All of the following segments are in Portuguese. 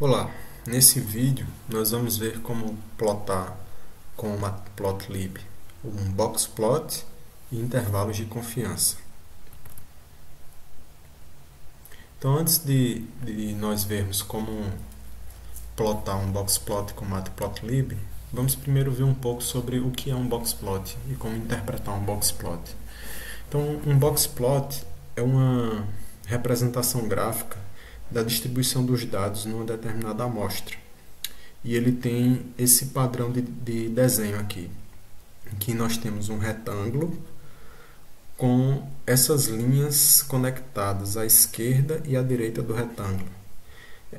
Olá, nesse vídeo nós vamos ver como plotar com o Matplotlib um boxplot e intervalos de confiança. Então, antes de nós vermos como plotar um boxplot com o Matplotlib, vamos primeiro ver um pouco sobre o que é um boxplot e como interpretar um boxplot. Então, um boxplot é uma representação gráfica da distribuição dos dados numa determinada amostra. E ele tem esse padrão de desenho aqui, em que nós temos um retângulo com essas linhas conectadas à esquerda e à direita do retângulo.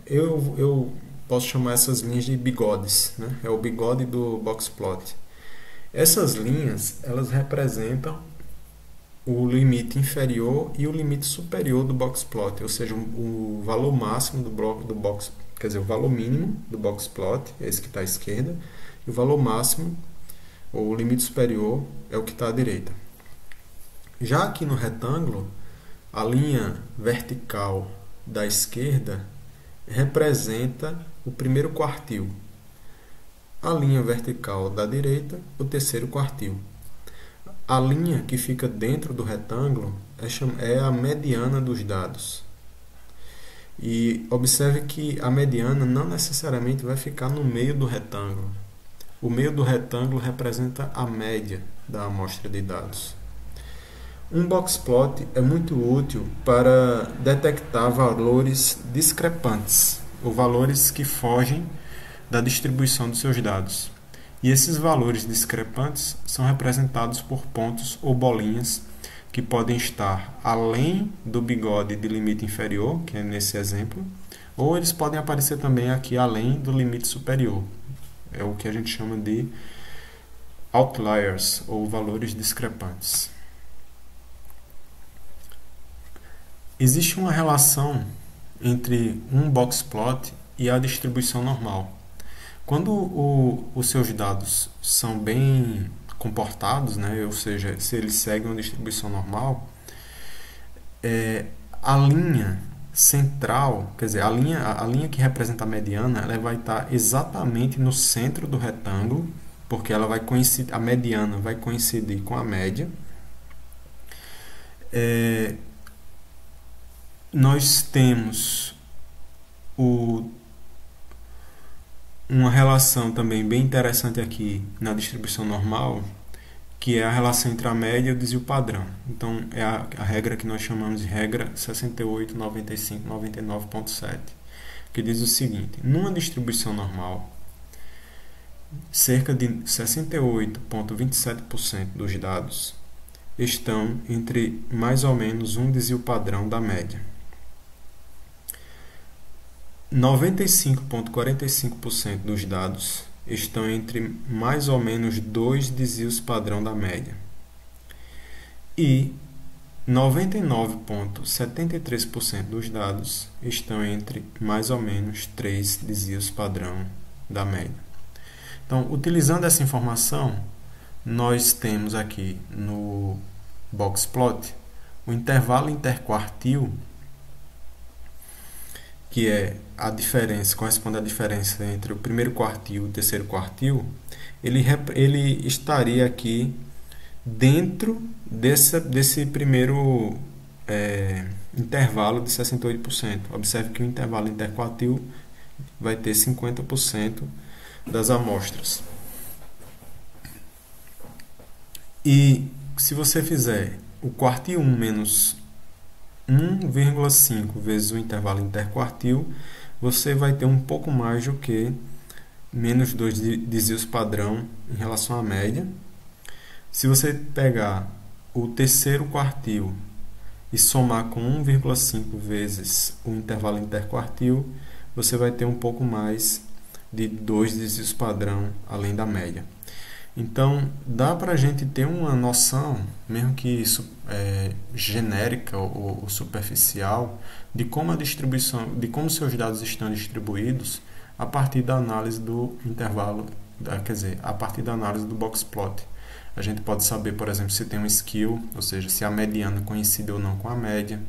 Eu posso chamar essas linhas de bigodes, né? É o bigode do boxplot. Essas linhas, elas representam o limite inferior e o limite superior do boxplot, ou seja, o valor máximo do box, quer dizer, o valor mínimo do boxplot, esse que está à esquerda, e o valor máximo, ou o limite superior, é o que está à direita. Já aqui no retângulo, a linha vertical da esquerda representa o primeiro quartil, a linha vertical da direita, o terceiro quartil. A linha que fica dentro do retângulo é a mediana dos dados. E observe que a mediana não necessariamente vai ficar no meio do retângulo. O meio do retângulo representa a média da amostra de dados. Um boxplot é muito útil para detectar valores discrepantes, ou valores que fogem da distribuição dos seus dados. E esses valores discrepantes são representados por pontos ou bolinhas que podem estar além do bigode de limite inferior, que é nesse exemplo, ou eles podem aparecer também aqui além do limite superior. É o que a gente chama de outliers, ou valores discrepantes. Existe uma relação entre um boxplot e a distribuição normal. Quando os seus dados são bem comportados, né, ou seja, se eles seguem uma distribuição normal, a linha central, quer dizer, a linha que representa a mediana, ela vai estar exatamente no centro do retângulo, porque ela vai coincidir, a mediana vai coincidir com a média. Nós temos uma relação também bem interessante aqui na distribuição normal, que é a relação entre a média e o desvio padrão. Então, é a regra que nós chamamos de regra 68.95.99.7, que diz o seguinte: numa distribuição normal, cerca de 68,27% dos dados estão entre mais ou menos um desvio padrão da média. 95,45% dos dados estão entre mais ou menos 2 desvios padrão da média. E 99,73% dos dados estão entre mais ou menos 3 desvios padrão da média. Então, utilizando essa informação, nós temos aqui no boxplot o intervalo interquartil, que é a diferença, corresponde à diferença entre o primeiro quartil e o terceiro quartil, ele estaria aqui dentro desse primeiro intervalo de 68%. Observe que o intervalo interquartil vai ter 50% das amostras. E se você fizer o quartil 1 menos 1,5 vezes o intervalo interquartil, você vai ter um pouco mais do que menos 2 desvios padrão em relação à média. Se você pegar o terceiro quartil e somar com 1,5 vezes o intervalo interquartil, você vai ter um pouco mais de 2 desvios padrão além da média. Então, dá para a gente ter uma noção, mesmo que isso genérica ou superficial, de como a distribuição, de como seus dados estão distribuídos a partir da análise do intervalo, quer dizer, a partir da análise do boxplot. A gente pode saber, por exemplo, se tem um skew, ou seja, se a mediana coincide ou não com a média,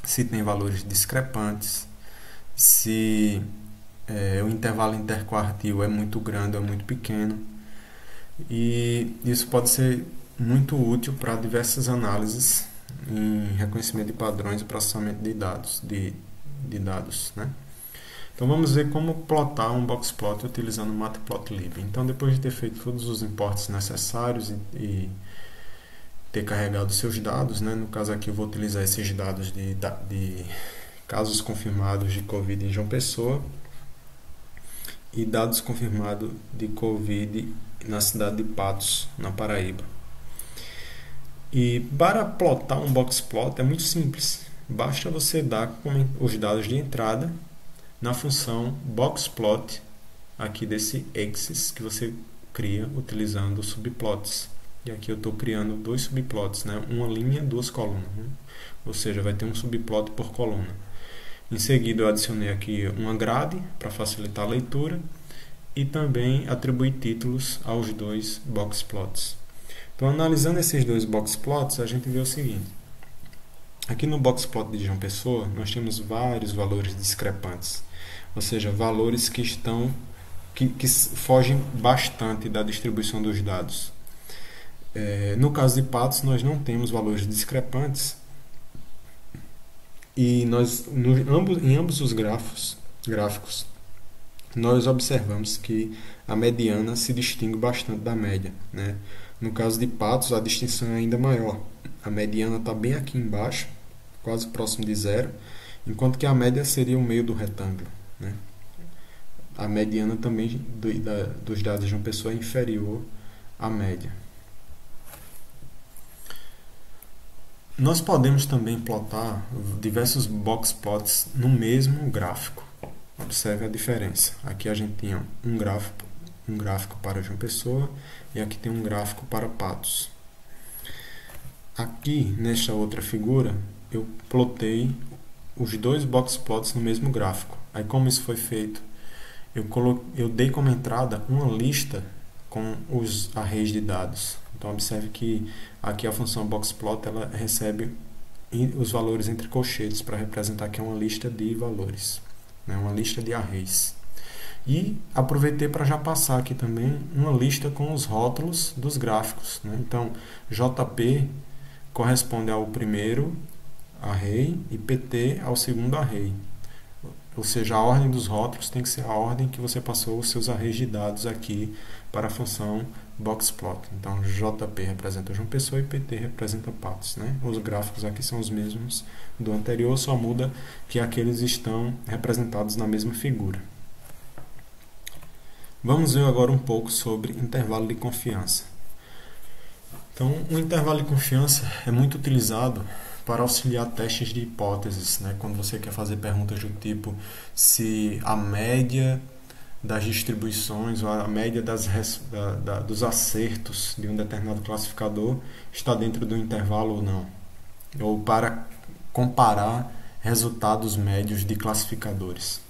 se tem valores discrepantes, se o intervalo interquartil é muito grande ou muito pequeno, e isso pode ser muito útil para diversas análises em reconhecimento de padrões e processamento de dados, né? Então vamos ver como plotar um boxplot utilizando o Matplotlib. Então, depois de ter feito todos os importes necessários e ter carregado seus dados, né? No caso aqui eu vou utilizar esses dados de casos confirmados de Covid em João Pessoa e dados confirmados de Covid na cidade de Patos, na Paraíba. E para plotar um boxplot é muito simples. Basta você dar os dados de entrada na função boxplot aqui desse axis que você cria utilizando subplots. E aqui eu estou criando dois subplots, né? Uma linha, duas colunas, né? Ou seja, vai ter um subplot por coluna. Em seguida eu adicionei aqui uma grade para facilitar a leitura e também atribuí títulos aos dois boxplots. Então, analisando esses dois boxplots, a gente vê o seguinte. Aqui no boxplot de João Pessoa, nós temos vários valores discrepantes, ou seja, valores que fogem bastante da distribuição dos dados. No caso de Patos, nós não temos valores discrepantes e em ambos os gráficos, nós observamos que a mediana se distingue bastante da média, né? No caso de Patos, a distinção é ainda maior. A mediana está bem aqui embaixo, quase próximo de zero, enquanto que a média seria o meio do retângulo, né? A mediana também dos dados de uma pessoa é inferior à média. Nós podemos também plotar diversos boxplots no mesmo gráfico. Observe a diferença. Aqui a gente tinha um gráfico para João Pessoa e aqui tem um gráfico para Patos. Aqui, nesta outra figura, eu plotei os dois boxplots no mesmo gráfico. Aí, como isso foi feito? Eu dei como entrada uma lista com os arrays de dados. Então, observe que aqui a função boxplot ela recebe os valores entre colchetes para representar que é uma lista de valores, né? Uma lista de arrays. E aproveitei para já passar aqui também uma lista com os rótulos dos gráficos, né? Então, JP corresponde ao primeiro array e PT ao segundo array. Ou seja, a ordem dos rótulos tem que ser a ordem que você passou os seus arrays de dados aqui para a função boxplot. Então, JP representa João Pessoa e PT representa Patos, né? Os gráficos aqui são os mesmos do anterior, só muda que aqueles estão representados na mesma figura. Vamos ver agora um pouco sobre intervalo de confiança. Então, o intervalo de confiança é muito utilizado para auxiliar testes de hipóteses, né? Quando você quer fazer perguntas do tipo se a média das distribuições ou a média dos acertos de um determinado classificador está dentro do intervalo ou não, ou para comparar resultados médios de classificadores.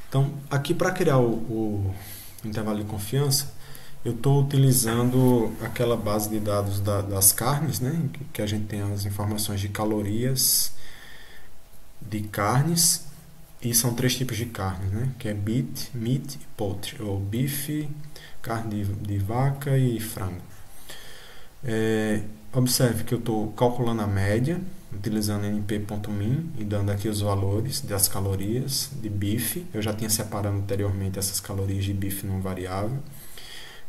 Então, aqui para criar o intervalo de confiança, eu estou utilizando aquela base de dados das carnes, né, que a gente tem as informações de calorias de carnes, e são três tipos de carne, né, que é beef, meat e poultry, ou bife, carne de vaca e frango. Observe que eu estou calculando a média, utilizando np.min e dando aqui os valores das calorias de bife. Eu já tinha separado anteriormente essas calorias de bife num variável.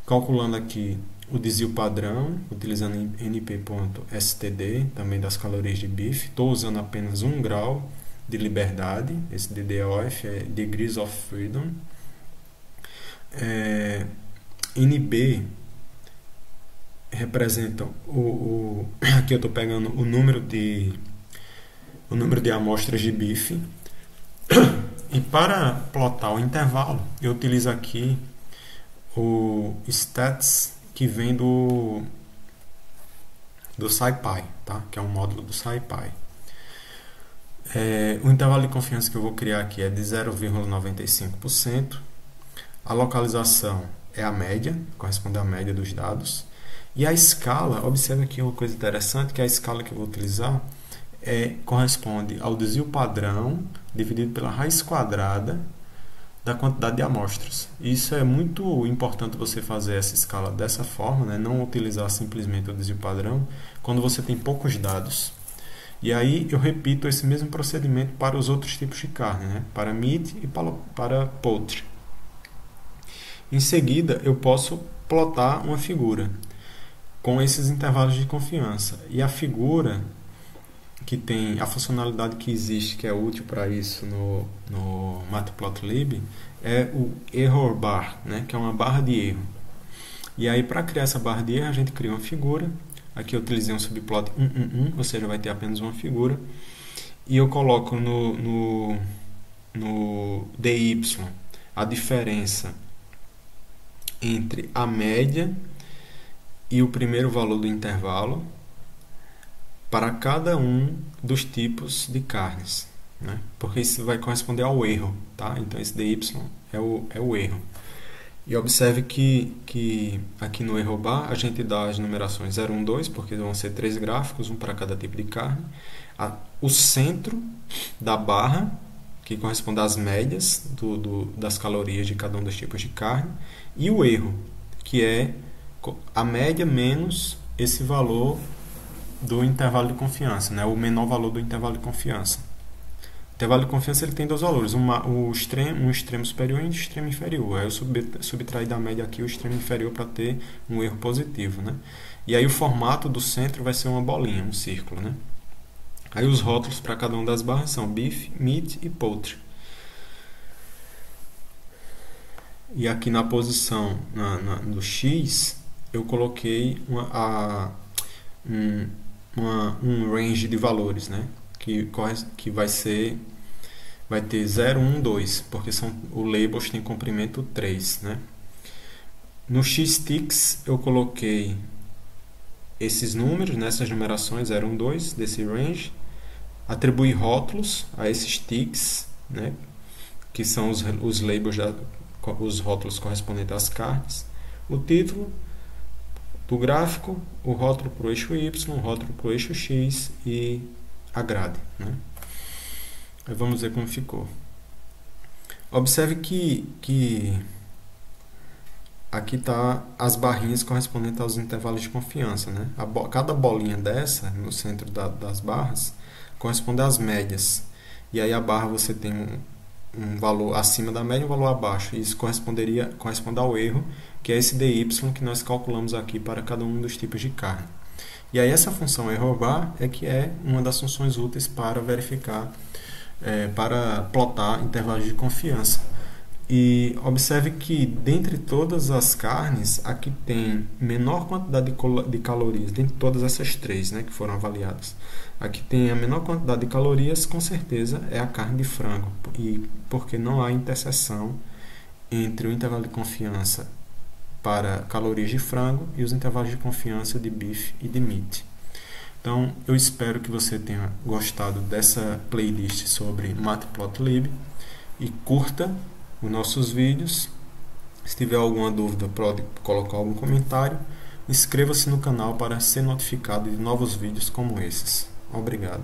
Calculando aqui o desvio padrão, utilizando np.std, também das calorias de bife. Estou usando apenas 1 grau de liberdade, esse DDOF é Degrees of Freedom. NB representa aqui eu estou pegando o número de amostras de bife. E para plotar o intervalo, eu utilizo aqui o stats que vem do SciPy, tá? Que é um módulo do SciPy. O intervalo de confiança que eu vou criar aqui é de 0,95%. A localização é a média, corresponde à média dos dados. E a escala, observe aqui uma coisa interessante, que a escala que eu vou utilizar corresponde ao desvio padrão dividido pela raiz quadrada da quantidade de amostras. Isso é muito importante você fazer essa escala dessa forma, né? Não utilizar simplesmente o desvio padrão quando você tem poucos dados. E aí eu repito esse mesmo procedimento para os outros tipos de carne, né? Para meat e para poultry. Em seguida, eu posso plotar uma figura com esses intervalos de confiança. E a figura que tem a funcionalidade que existe, que é útil para isso no Matplotlib, é o error bar, né? Que é uma barra de erro. E aí, para criar essa barra de erro, a gente cria uma figura. Aqui eu utilizei um subplot 1, ou seja, vai ter apenas uma figura. E eu coloco no dy a diferença entre a média e o primeiro valor do intervalo para cada um dos tipos de carnes, né? Porque isso vai corresponder ao erro, tá? Então esse dy é o erro. E observe que aqui no erro bar a gente dá as numerações 0, 1, 2, porque vão ser 3 gráficos, um para cada tipo de carne. O centro da barra, que corresponde às médias das calorias de cada um dos tipos de carne. E o erro, que é a média menos esse valor do intervalo de confiança, né? O menor valor do intervalo de confiança. O intervalo de confiança ele tem dois valores, um extremo superior e um extremo inferior. Aí eu subtraí da média aqui o extremo inferior para ter um erro positivo, né? E aí o formato do centro vai ser uma bolinha, um círculo, né? Aí os rótulos para cada uma das barras são beef, meat e poultry. E aqui na posição do X eu coloquei um range de valores, né? Que vai ter 0, 1, 2, porque o labels tem comprimento 3, né? No xticks eu coloquei esses números, nessas numerações 0, 1, 2 desse range, atribuí rótulos a esses ticks, né? Que são os labels, os rótulos correspondentes às carnes, o título do gráfico, o rótulo para o eixo Y, o rótulo para o eixo X e a grade, né? Aí vamos ver como ficou. Observe que aqui está as barrinhas correspondentes aos intervalos de confiança, né? Cada bolinha dessa, no centro das barras, corresponde às médias. E aí a barra você tem um valor acima da média e um valor abaixo. Isso corresponde ao erro, que é esse dy que nós calculamos aqui para cada um dos tipos de carne. E aí essa função error bar é que é uma das funções úteis para verificar, para plotar intervalos de confiança. E observe que dentre todas as carnes, a que tem menor quantidade de calorias, dentre todas essas três, né, que foram avaliadas, a que tem a menor quantidade de calorias, com certeza, é a carne de frango, e porque não há interseção entre o intervalo de confiança para calorias de frango e os intervalos de confiança de beef e de meat. Então, eu espero que você tenha gostado dessa playlist sobre Matplotlib e curta os nossos vídeos. Se tiver alguma dúvida, pode colocar algum comentário. Inscreva-se no canal para ser notificado de novos vídeos como esses. Obrigado.